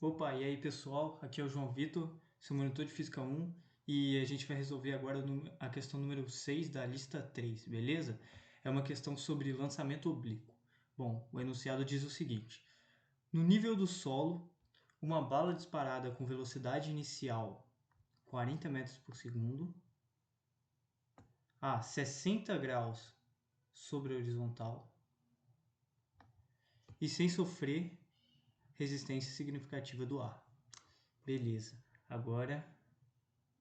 Opa, e aí pessoal, aqui é o João Vitor, seu monitor de Física 1, e a gente vai resolver agora a questão número 6 da lista 3, beleza? É uma questão sobre lançamento oblíquo. Bom, o enunciado diz o seguinte: no nível do solo, uma bala disparada com velocidade inicial 40 metros por segundo a 60 graus sobre a horizontal e sem sofrer resistência significativa do ar. Beleza, agora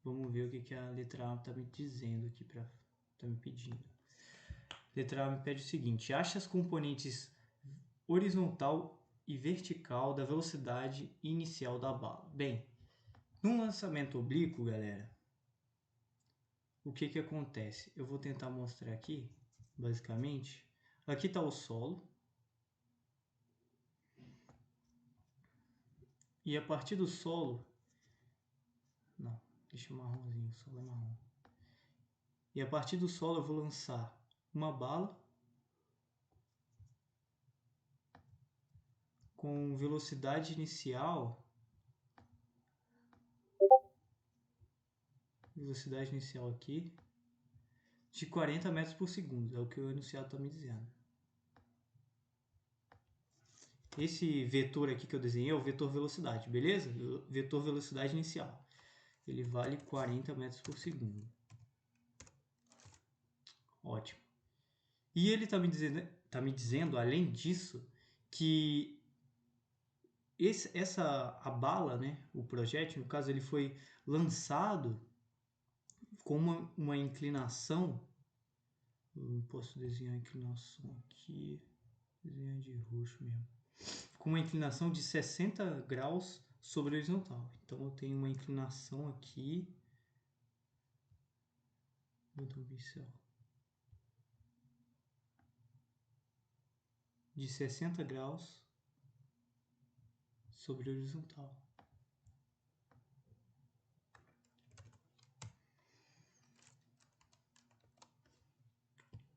vamos ver o que a letra A está me dizendo aqui, está me pedindo. Letra A me pede o seguinte: ache as componentes horizontal e vertical da velocidade inicial da bala. Bem, num lançamento oblíquo, galera, o que acontece? Eu vou tentar mostrar aqui, basicamente. Aqui está o solo. E a partir do solo... Não, deixa o marronzinho, o solo é marrom. E a partir do solo eu vou lançar uma bala com velocidade inicial aqui de 40 metros por segundo, é o que o enunciado está me dizendo. Esse vetor aqui que eu desenhei é o vetor velocidade, beleza? O vetor velocidade inicial. Ele vale 40 metros por segundo. Ótimo. E ele está me dizendo, além disso, que a bala, né, o projétil, no caso, ele foi lançado com uma inclinação. Eu posso desenhar a inclinação aqui, desenhar de roxo mesmo, com uma inclinação de 60 graus sobre a horizontal. Então eu tenho uma inclinação aqui, botão pincel, de 60 graus sobre a horizontal.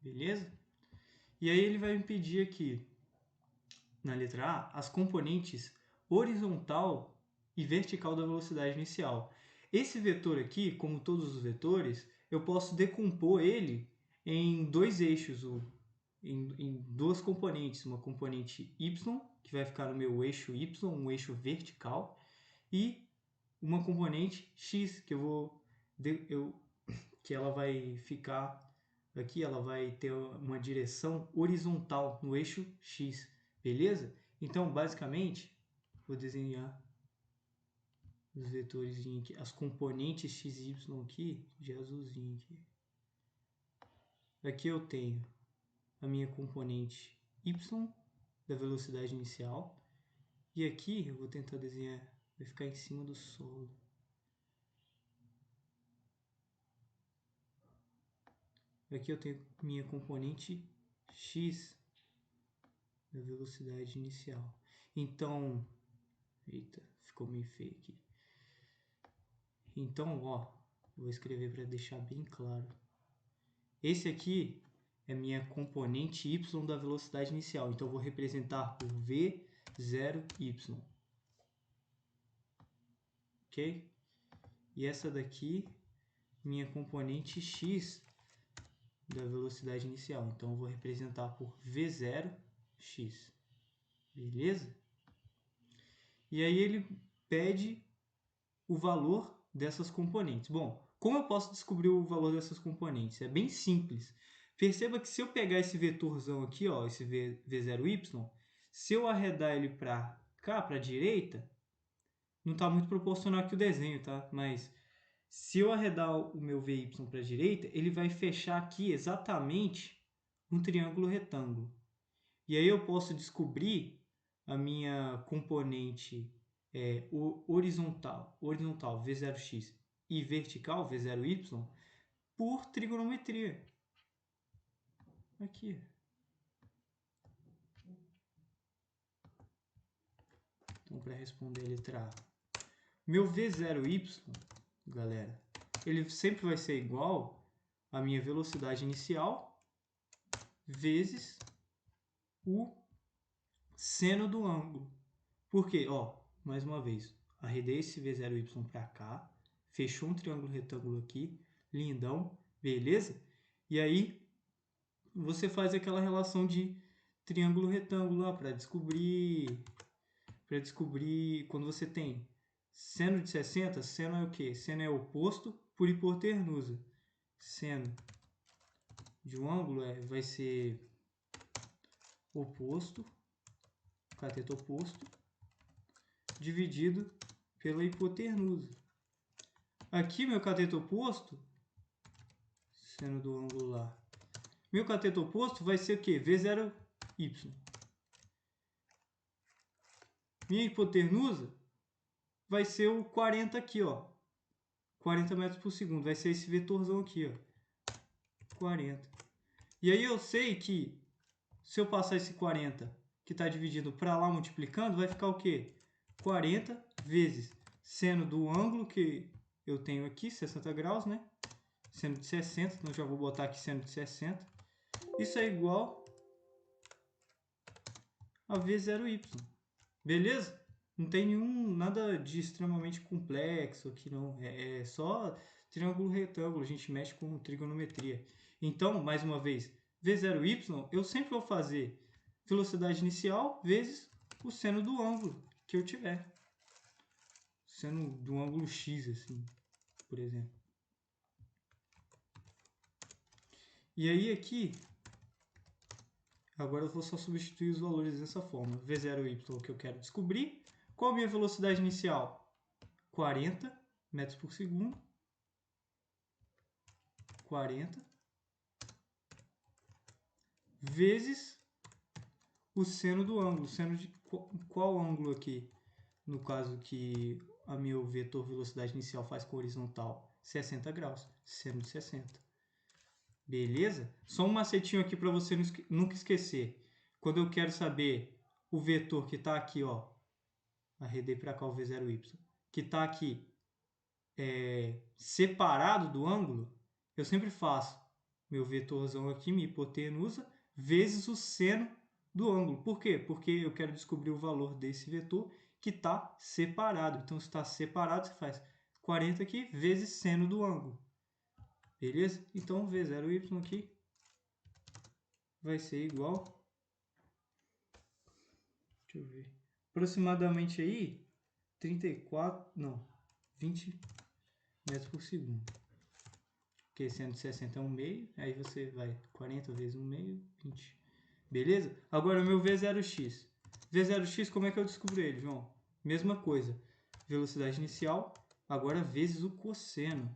Beleza? E aí ele vai me pedir aqui, na letra A, as componentes horizontal e vertical da velocidade inicial. Esse vetor aqui, como todos os vetores, eu posso decompor ele em dois eixos, em duas componentes. Uma componente y, que vai ficar no meu eixo y, um eixo vertical, e uma componente x, que ela vai ficar aqui, ela vai ter uma direção horizontal no eixo x, beleza? Então, basicamente, vou desenhar os vetores aqui, as componentes x e y aqui, de azulzinho aqui. Aqui eu tenho a minha componente y da velocidade inicial, e aqui eu vou tentar desenhar, vai ficar em cima do solo. Aqui eu tenho minha componente x da velocidade inicial. Então, eita, ficou meio feio aqui. Então, ó, vou escrever para deixar bem claro. Esse aqui é minha componente y da velocidade inicial. Então, eu vou representar por v0y. Ok? E essa daqui, minha componente x da velocidade inicial. Então, eu vou representar por v0x. Beleza? E aí ele pede o valor dessas componentes. Bom, como eu posso descobrir o valor dessas componentes? É bem simples. Perceba que se eu pegar esse vetorzão aqui, ó, esse v0y, se eu arredar ele para cá, para a direita, não está muito proporcional aqui o desenho, tá? Mas se eu arredar o meu vy para a direita, ele vai fechar aqui exatamente um triângulo retângulo. E aí eu posso descobrir a minha componente horizontal v0x e vertical v0y por trigonometria. Aqui. Então, para responder a letra A, meu v0y, galera, ele sempre vai ser igual à minha velocidade inicial vezes o seno do ângulo. Por quê? Ó, mais uma vez, arredei esse V0Y para cá, fechou um triângulo retângulo aqui, lindão, beleza? E aí você faz aquela relação de triângulo retângulo lá para descobrir quando você tem seno de 60, seno é o quê? Seno é oposto por hipotenusa. Seno de um ângulo vai ser oposto, cateto oposto, dividido pela hipotenusa. Aqui, meu cateto oposto, seno do ângulo lá, meu cateto oposto vai ser o quê? V0y. Minha hipotenusa vai ser o 40 aqui, ó. 40 metros por segundo. Vai ser esse vetorzão aqui, ó. 40. E aí eu sei que se eu passar esse 40 que está dividido para lá multiplicando, vai ficar o quê? 40 vezes seno do ângulo que eu tenho aqui, 60 graus, né? Seno de 60, então já vou botar aqui seno de 60. Isso é igual a V0y. Beleza? Não tem nada de extremamente complexo aqui não. É só triângulo retângulo, a gente mexe com trigonometria. Então, mais uma vez, V0y, eu sempre vou fazer velocidade inicial vezes o seno do ângulo que eu tiver. Seno do ângulo x, assim, por exemplo. E aí aqui, agora eu vou só substituir os valores dessa forma. V0y que eu quero descobrir. Qual a minha velocidade inicial? 40 metros por segundo. 40 vezes o seno do ângulo. Seno de qual ângulo aqui? No caso que a meu vetor velocidade inicial faz com horizontal. 60 graus. Seno de 60. Beleza? Só um macetinho aqui para você nunca esquecer. Quando eu quero saber o vetor que está aqui, ó, arredei para cá o V0y, que está aqui separado do ângulo, eu sempre faço meu vetorzão aqui, minha hipotenusa, vezes o seno do ângulo. Por quê? Porque eu quero descobrir o valor desse vetor que está separado. Então, se está separado, você faz 40 aqui vezes seno do ângulo. Beleza? Então, V0y aqui vai ser igual... Deixa eu ver. Aproximadamente aí, 20 metros por segundo. Porque sendo 60 é 1 meio, aí você vai 40 vezes 1 meio, 20. Beleza? Agora o meu V0x. V0x, como é que eu descubro ele, João? Mesma coisa. Velocidade inicial, agora vezes o cosseno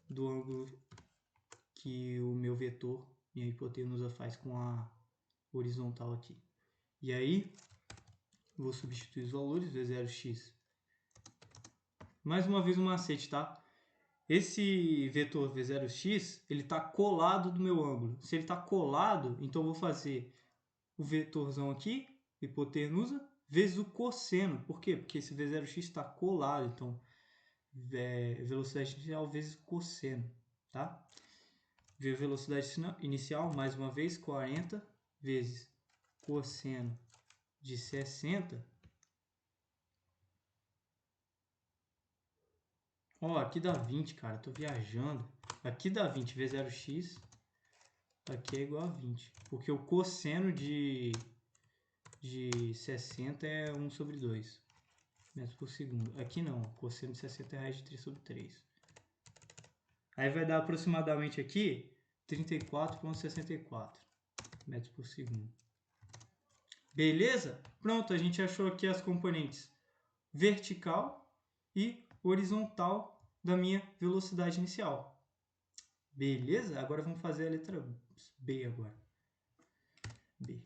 do ângulo que o meu vetor, minha hipotenusa, faz com a horizontal aqui. E aí, vou substituir os valores, V0x. Mais uma vez um macete, tá? Esse vetor V0x, ele está colado do meu ângulo. Se ele está colado, então eu vou fazer o vetorzão aqui, hipotenusa, vezes o cosseno. Por quê? Porque esse V0x está colado, então velocidade inicial vezes cosseno, tá? Velocidade inicial, mais uma vez, 40 vezes cosseno de 60. Ó, aqui dá 20, cara. Tô viajando. Aqui dá 20. V0x. Aqui é igual a 20. Porque o cosseno de 60 é 1 sobre 2 metros por segundo. Aqui não. O cosseno de 60 é raiz de 3 sobre 3. Aí vai dar aproximadamente aqui 34,64 metros por segundo. Beleza? Pronto, a gente achou aqui as componentes vertical e horizontal da minha velocidade inicial. Beleza? Agora vamos fazer a letra B agora. B.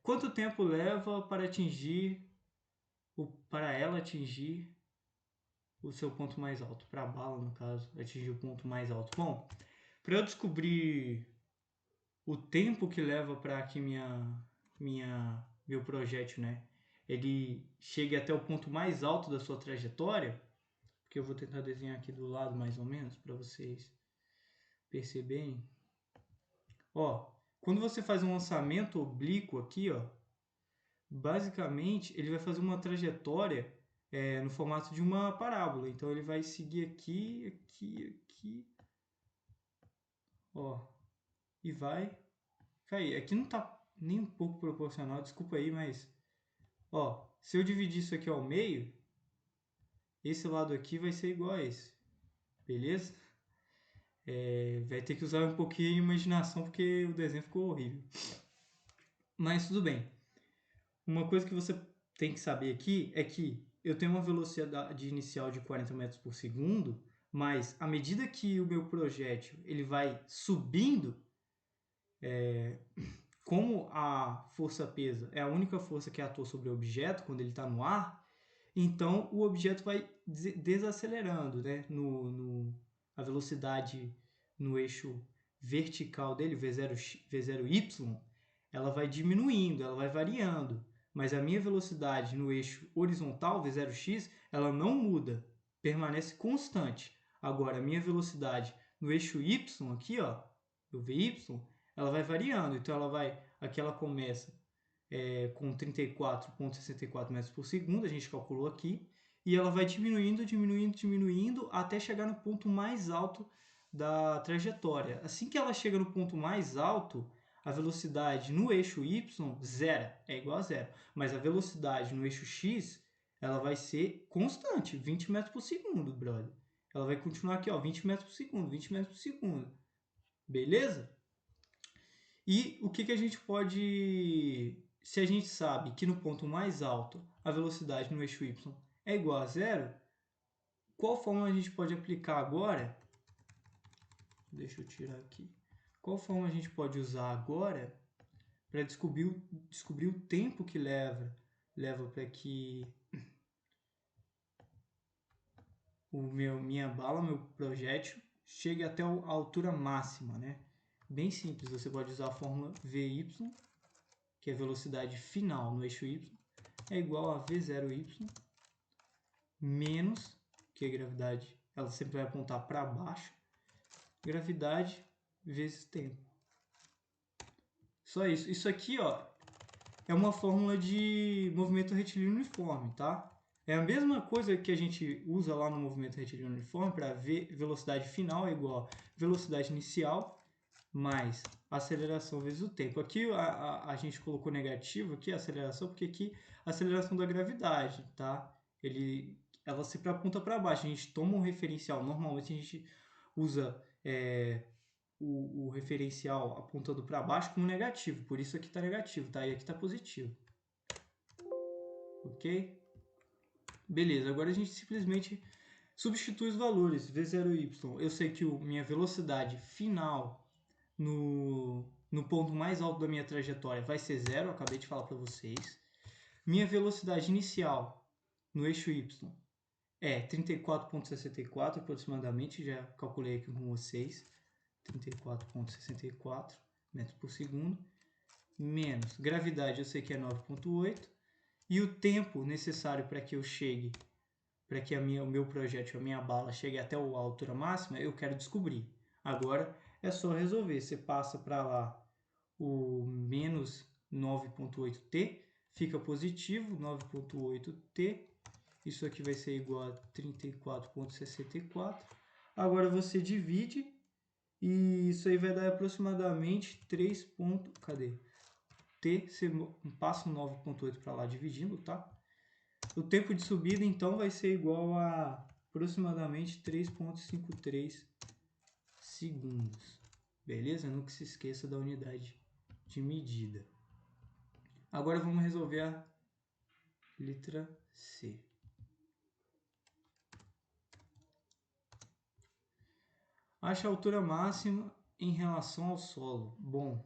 Quanto tempo leva para ela atingir o seu ponto mais alto? Para a bala, no caso, atingir o ponto mais alto. Bom, para eu descobrir o tempo que leva para que meu projétil, né, ele chegue até o ponto mais alto da sua trajetória, porque eu vou tentar desenhar aqui do lado mais ou menos para vocês perceberem. Ó, quando você faz um lançamento oblíquo aqui, ó, basicamente, ele vai fazer uma trajetória no formato de uma parábola. Então, ele vai seguir aqui, aqui, aqui, ó, e vai cair. Aqui não está nem um pouco proporcional, desculpa aí, mas, ó, se eu dividir isso aqui ao meio, esse lado aqui vai ser igual a esse, beleza? Vai ter que usar um pouquinho de imaginação porque o desenho ficou horrível. Mas tudo bem. Uma coisa que você tem que saber aqui é que eu tenho uma velocidade inicial de 40 metros por segundo, mas à medida que o meu projétil ele vai subindo, como a força pesa é a única força que atua sobre o objeto quando ele está no ar, então o objeto vai desacelerando, né? A velocidade no eixo vertical dele, V0y, ela vai diminuindo, ela vai variando. Mas a minha velocidade no eixo horizontal, V0x, ela não muda, permanece constante. Agora, a minha velocidade no eixo y aqui, ó, o Vy, ela vai variando. Então, aqui ela começa com 34,64 metros por segundo, a gente calculou aqui, e ela vai diminuindo, diminuindo, diminuindo, até chegar no ponto mais alto da trajetória. Assim que ela chega no ponto mais alto, a velocidade no eixo y zero, é igual a zero. Mas a velocidade no eixo x, ela vai ser constante, 20 metros por segundo, brother. Ela vai continuar aqui, ó, 20 metros por segundo, 20 metros por segundo. Beleza? E o que a gente pode... Se a gente sabe que no ponto mais alto a velocidade no eixo y é igual a zero, qual forma a gente pode aplicar agora? Deixa eu tirar aqui. Qual forma a gente pode usar agora para descobrir o tempo que leva para que minha bala, meu projétil, chegue até a altura máxima, né? Bem simples, você pode usar a fórmula Vy, que é a velocidade final no eixo y, é igual a V0y menos, que a gravidade ela sempre vai apontar para baixo, gravidade vezes tempo. Só isso. Isso aqui, ó, é uma fórmula de movimento retilíneo uniforme, tá? É a mesma coisa que a gente usa lá no movimento retilíneo uniforme para ver velocidade final é igual a velocidade inicial mais aceleração vezes o tempo. Aqui a gente colocou negativo aqui a aceleração, porque aqui a aceleração da gravidade, tá? Ela sempre aponta para baixo. A gente toma um referencial, normalmente a gente usa o referencial apontando para baixo como negativo, por isso aqui está negativo, tá? E aqui está positivo. Ok? Beleza, agora a gente simplesmente substitui os valores. V0y, eu sei que minha velocidade final no ponto mais alto da minha trajetória vai ser zero, eu acabei de falar para vocês. Minha velocidade inicial no eixo y é 34,64 aproximadamente, já calculei aqui com vocês. 34,64 metros por segundo, menos gravidade, eu sei que é 9,8, e o tempo necessário para que eu chegue, para que o meu projétil, a minha bala, chegue até a altura máxima, eu quero descobrir. Agora é só resolver. Você passa para lá o menos 9,8t, fica positivo, 9,8t, isso aqui vai ser igual a 34,64. Agora você divide e isso aí vai dar aproximadamente 3 pontos... Cadê? T, você passa um 9,8 para lá dividindo, tá? O tempo de subida, então, vai ser igual a aproximadamente 3,53 segundos. Beleza? Nunca se esqueça da unidade de medida. Agora vamos resolver a letra C. Acha a altura máxima em relação ao solo. Bom,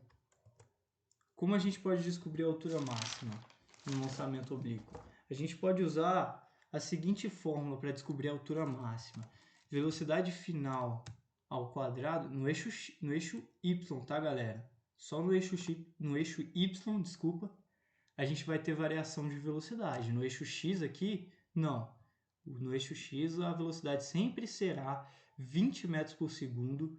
como a gente pode descobrir a altura máxima no lançamento oblíquo? A gente pode usar a seguinte fórmula para descobrir a altura máxima. Velocidade final ao quadrado no eixo y, tá, galera? Só no eixo y, desculpa, a gente vai ter variação de velocidade. No eixo x aqui, não. No eixo x, a velocidade sempre será 20 metros por segundo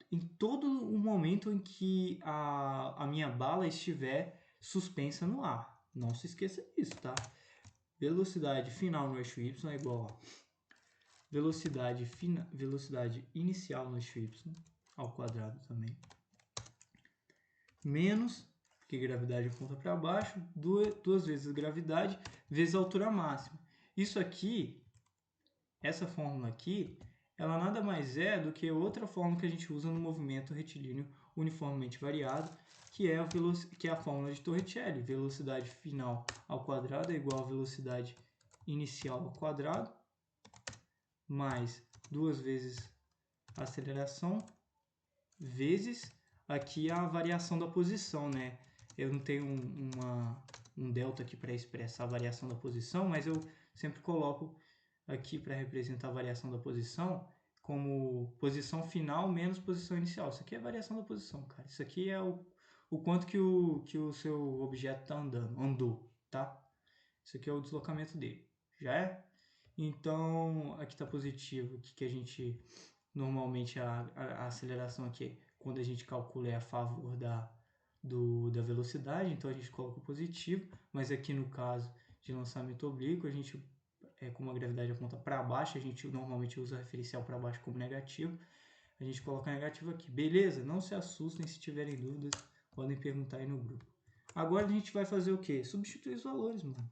em todo o momento em que a minha bala estiver suspensa no ar. Não se esqueça disso, tá? Velocidade final no eixo y é igual a velocidade inicial no eixo y, ao quadrado também, menos, porque gravidade aponta para baixo, duas vezes a gravidade, vezes a altura máxima. Isso aqui, essa fórmula aqui, ela nada mais é do que outra fórmula que a gente usa no movimento retilíneo uniformemente variado, que é a fórmula de Torricelli. Velocidade final ao quadrado é igual a velocidade inicial ao quadrado, mais duas vezes a aceleração, vezes aqui a variação da posição, né? Eu não tenho um delta aqui para expressar a variação da posição, mas eu sempre coloco aqui para representar a variação da posição como posição final menos posição inicial. Isso aqui é a variação da posição, cara. Isso aqui é o quanto que o seu objeto está andou, tá? Isso aqui é o deslocamento dele, já é? Então, aqui está positivo, aqui que a gente, normalmente a aceleração aqui, quando a gente calcula, é a favor da velocidade, então a gente coloca o positivo, mas aqui no caso de lançamento oblíquo, a gente, como a gravidade aponta para baixo, a gente normalmente usa o referencial para baixo como negativo, a gente coloca negativo aqui. Beleza? Não se assustem, se tiverem dúvidas, podem perguntar aí no grupo. Agora a gente vai fazer o quê? Substituir os valores, mano.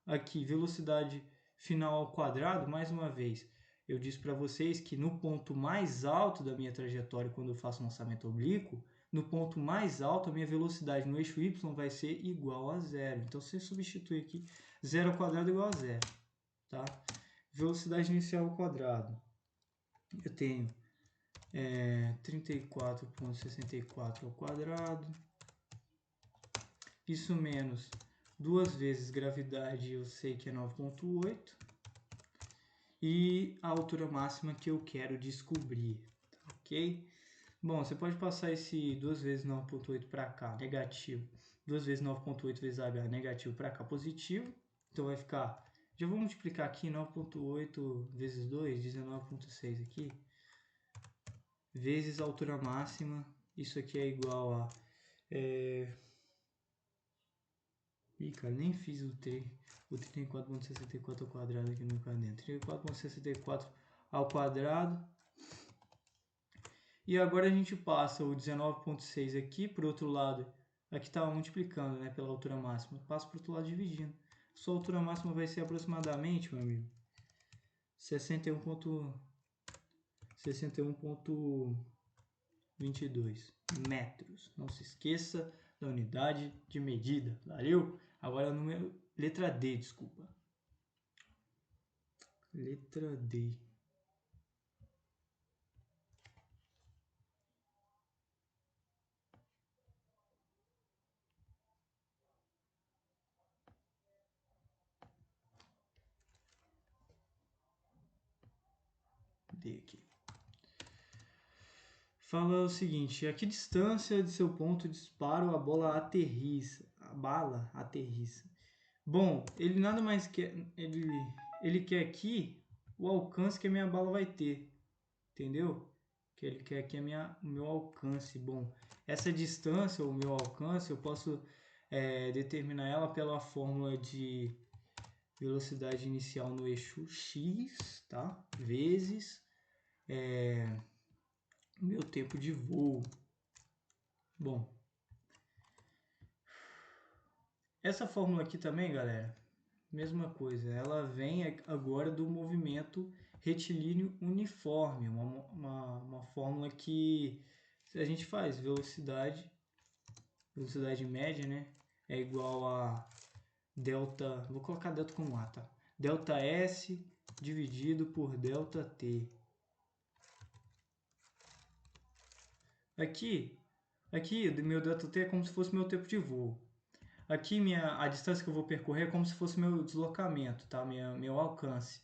Aqui, velocidade final ao quadrado, mais uma vez, eu disse para vocês que no ponto mais alto da minha trajetória, quando eu faço um lançamento oblíquo, no ponto mais alto, a minha velocidade no eixo y vai ser igual a zero. Então, você substitui aqui, 0 ao quadrado igual a zero. Tá? Velocidade inicial ao quadrado. Eu tenho 34,64 ao quadrado. Isso menos duas vezes gravidade, eu sei que é 9,8. E a altura máxima que eu quero descobrir, ok? Bom, você pode passar esse 2 vezes 9,8 para cá, negativo. 2 vezes 9,8 vezes h, negativo, para cá, positivo. Então vai ficar, já vou multiplicar aqui, 9,8 vezes 2, 19,6 aqui. Vezes a altura máxima, isso aqui é igual a... Ih, cara, nem fiz o 34,64 ao quadrado aqui no caderno. 34,64 ao quadrado. E agora a gente passa o 19,6 aqui para o outro lado. Aqui estava multiplicando, né, pela altura máxima. Passa para o outro lado dividindo. Sua altura máxima vai ser aproximadamente, meu amigo, 61,22 metros. Não se esqueça da unidade de medida. Valeu? Agora número, letra D, desculpa. Letra D. D aqui. Fala o seguinte: a que distância de seu ponto de disparo a bola aterrissa? A bala aterrissa. Bom, ele nada mais quer, ele quer aqui o alcance que a minha bala vai ter, entendeu? Que ele quer aqui o meu alcance. Bom, essa distância, o meu alcance, eu posso determinar ela pela fórmula de velocidade inicial no eixo x, tá? Vezes meu tempo de voo. Bom, essa fórmula aqui também, galera, mesma coisa, ela vem agora do movimento retilíneo uniforme, uma fórmula que a gente faz velocidade média, né, é igual a delta, vou colocar delta como A, tá? Delta S dividido por delta T. Aqui do meu delta T é como se fosse meu tempo de voo. Aqui a distância que eu vou percorrer é como se fosse meu deslocamento, tá? Meu alcance.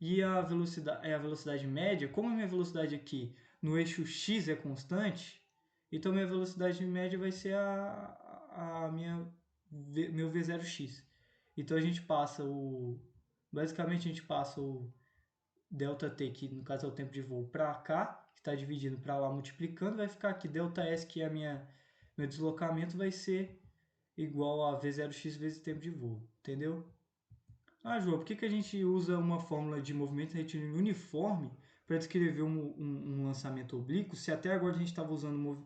E a velocidade média, como a minha velocidade aqui no eixo x é constante, então minha velocidade média vai ser meu V0x. Então a gente passa basicamente a gente passa o ΔT, que no caso é o tempo de voo, para cá, que está dividindo para lá multiplicando, vai ficar aqui ΔS, que é meu deslocamento, vai ser igual a V0x vezes tempo de voo, entendeu? Ah, João, por que a gente usa uma fórmula de movimento retilíneo uniforme para descrever um lançamento oblíquo, se até agora a gente estava usando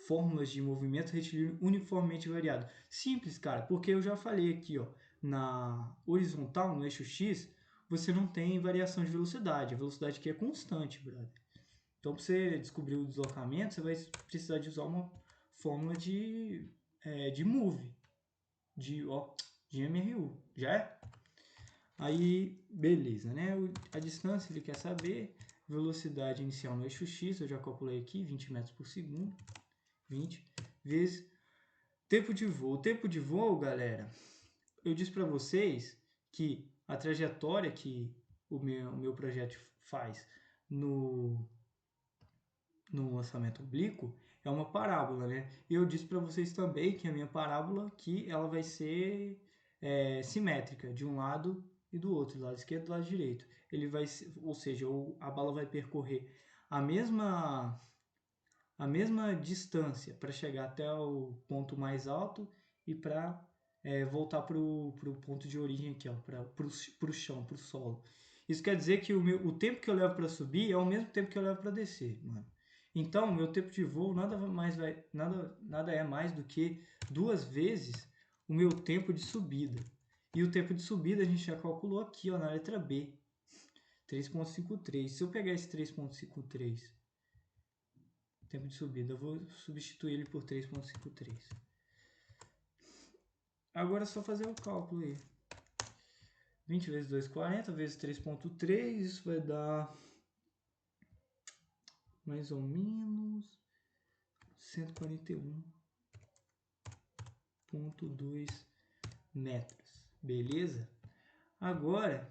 fórmulas de movimento retilíneo uniformemente variado? Simples, cara, porque eu já falei aqui, ó, na horizontal, no eixo X, você não tem variação de velocidade, a velocidade aqui é constante, brother. Então, para você descobrir o deslocamento, você vai precisar de usar uma fórmula de move, de MRU, já é? Aí, beleza, né? A distância ele quer saber, velocidade inicial no eixo X, eu já calculei aqui, 20 metros por segundo, 20, vezes tempo de voo. O tempo de voo, galera, eu disse para vocês que a trajetória que o meu projeto faz no lançamento oblíquo é uma parábola, né? E eu disse para vocês também que a minha parábola aqui ela vai ser simétrica de um lado e do outro, do lado esquerdo e do lado direito. Ele vai, ou seja, a bala vai percorrer a mesma distância para chegar até o ponto mais alto e para voltar para o ponto de origem aqui, para o chão, para o solo. Isso quer dizer que o tempo que eu levo para subir é o mesmo tempo que eu levo para descer, mano. Então, meu tempo de voo nada é mais do que 2 vezes o meu tempo de subida. E o tempo de subida a gente já calculou aqui, ó, na letra B, 3,53. Se eu pegar esse 3,53, tempo de subida, eu vou substituir ele por 3,53. Agora é só fazer o cálculo aí. 20 vezes 2, 40, vezes 3,3, isso vai dar mais ou menos 141,2 metros, beleza? Agora,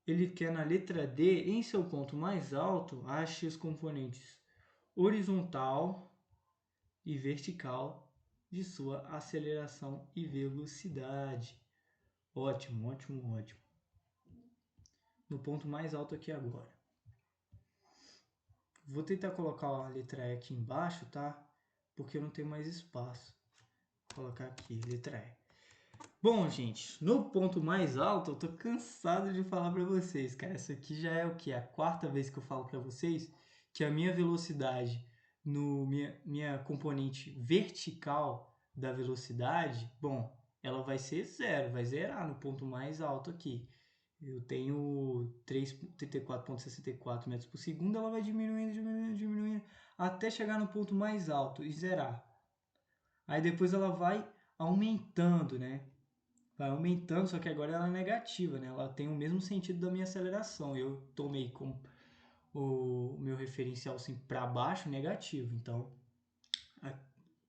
ele quer na letra D, em seu ponto mais alto, ache os componentes horizontal e vertical de sua aceleração e velocidade. Ótimo, ótimo, ótimo. No ponto mais alto aqui agora. Vou tentar colocar a letra E aqui embaixo, tá? Porque eu não tenho mais espaço. Vou colocar aqui, letra E. Bom, gente, no ponto mais alto, eu tô cansado de falar para vocês, cara. Isso aqui já é o que? A 4ª vez que eu falo para vocês que a minha velocidade minha componente vertical da velocidade, bom, ela vai ser zero, vai zerar no ponto mais alto aqui. Eu tenho 34,64 metros por segundo, ela vai diminuindo, diminuindo, diminuindo, até chegar no ponto mais alto e zerar. Aí depois ela vai aumentando, né? Vai aumentando, só que agora ela é negativa, né? Ela tem o mesmo sentido da minha aceleração. Eu tomei como o meu referencial assim para baixo negativo, então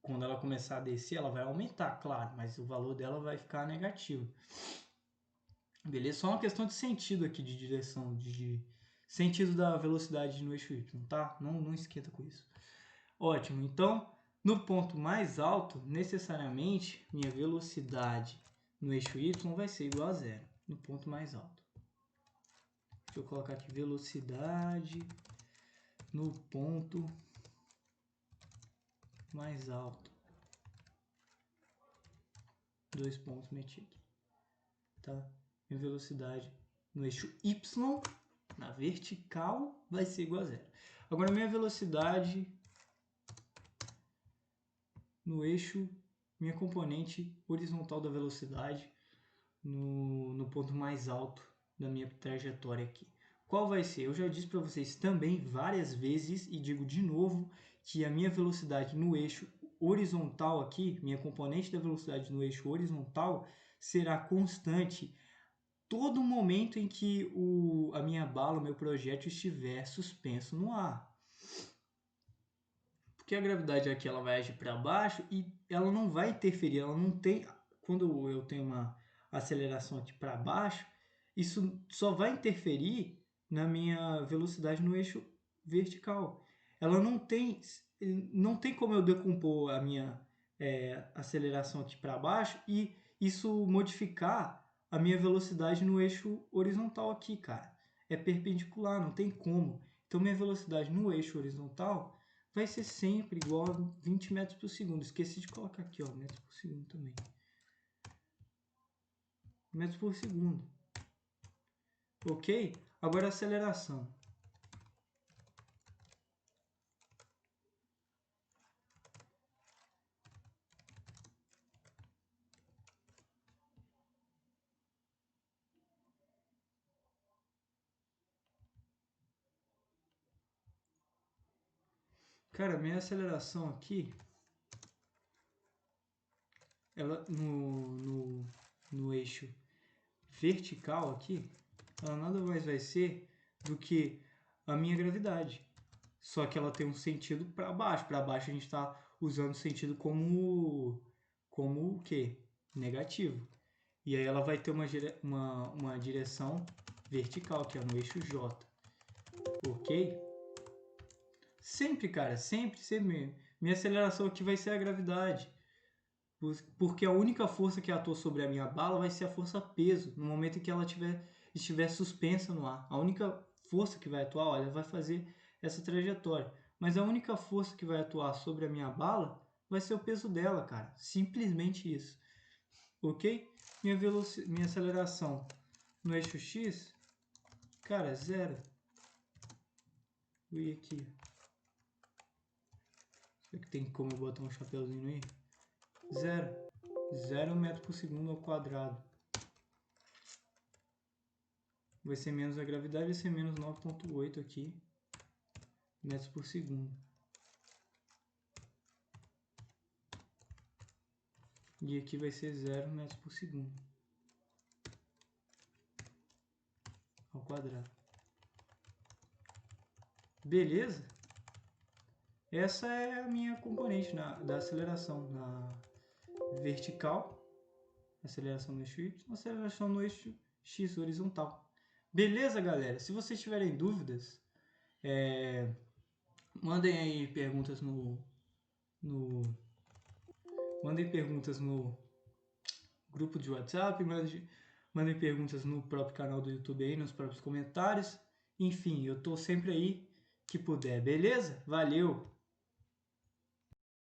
quando ela começar a descer, ela vai aumentar, claro, mas o valor dela vai ficar negativo. Beleza? Só uma questão de sentido aqui, de direção, de sentido da velocidade no eixo Y, tá? Não esquenta com isso. Ótimo, então, no ponto mais alto, necessariamente, minha velocidade no eixo Y vai ser igual a zero, no ponto mais alto. Deixa eu colocar aqui velocidade no ponto mais alto. 2 pontos meti aqui. Tá? Minha velocidade no eixo Y, na vertical, vai ser igual a zero. Agora, minha velocidade no eixo, minha componente horizontal da velocidade no ponto mais alto da minha trajetória aqui. Qual vai ser? Eu já disse para vocês também várias vezes e digo de novo que a minha velocidade no eixo horizontal aqui, minha componente da velocidade no eixo horizontal será constante todo momento em que a minha bala, o meu projétil estiver suspenso no ar. Porque a gravidade aqui ela vai agir para baixo e ela não vai interferir, ela não tem, quando eu tenho uma aceleração aqui para baixo, isso só vai interferir na minha velocidade no eixo vertical. Ela não tem como eu decompor a minha aceleração aqui para baixo e isso modificar a minha velocidade no eixo horizontal aqui, cara. É perpendicular, não tem como. Então minha velocidade no eixo horizontal vai ser sempre igual a 20 metros por segundo. Esqueci de colocar aqui, ó, metros por segundo também. Metros por segundo. Ok? Agora a aceleração. Cara, minha aceleração aqui, ela no eixo vertical aqui, ela nada mais vai ser do que a minha gravidade. Só que ela tem um sentido para baixo. Para baixo a gente está usando o sentido como o quê? Negativo. E aí ela vai ter uma direção vertical, que é no eixo J. Ok? Sempre, cara, sempre. Minha aceleração aqui vai ser a gravidade. Porque a única força que atua sobre a minha bala vai ser a força peso, no momento em que ela estiver suspensa no ar. A única força que vai atuar, olha, vai fazer essa trajetória. Mas a única força que vai atuar sobre a minha bala vai ser o peso dela, cara. Simplesmente isso. Ok? Minha aceleração no eixo X, cara, zero. E aqui. Será que tem como eu botar um chapéuzinho aí? Zero. 0 metro por segundo ao quadrado. Vai ser menos a gravidade, vai ser menos 9,8 aqui metros por segundo. E aqui vai ser 0 metros por segundo ao quadrado. Beleza? Essa é a minha componente da aceleração na vertical, aceleração no eixo Y, aceleração no eixo X horizontal. Beleza, galera? Se vocês tiverem dúvidas, mandem aí perguntas mandem perguntas no grupo de WhatsApp, mandem perguntas no próprio canal do YouTube aí, nos próprios comentários. Enfim, eu tô sempre aí que puder, beleza? Valeu!